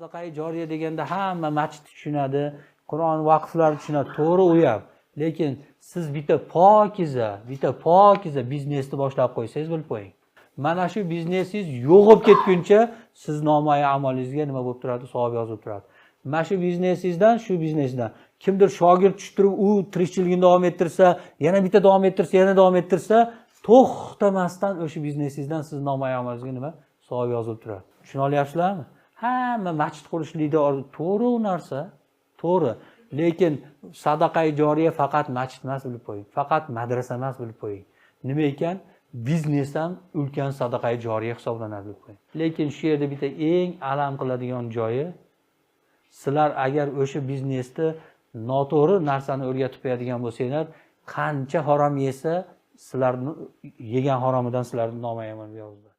Sadaqai joriya deganda hamma masjid tushunadi, Qur'on vaqflari tushunadi, to'g'ri u ham. Lekin siz bitta pokiza biznesni boshlab qo'ysangiz bilib qo'ying. Mana shu biznesingiz yo'q bo'lib ketguncha siz nomoy amalingizga nima bo'lib turadi? Savob yozilib turadi. Mana shu biznesdan kimdir shogird tushtirib, u tirikchiligini davom ettirsa, yana bitta davom ettirsa, to'xtamasdan o'sha biznesingizdan siz nomoy amalingizga nima? Savob yozilib turadi. Tushuna olyapsizlarmi? Hamma masjid qurishlikda to'g'ri u narsa, to'g'ri. Lekin sadaqai joriya faqat masjid emas bilib qo'ying. Faqat madrasa emas bilib qo'ying. Nima ekan? Biznes ham ulkan sadaqai joriya hisoblanadi bilib qo'ying. Lekin shu yerda bitta eng alam qiladigan joyi, sizlar agar o'sha biznesni noto'g'ri narsani o'rgatib qo'yadigan bo'lsanglar, qancha harom yesa, sizlarni yegan haromidan sizlarni nomayman yozdi.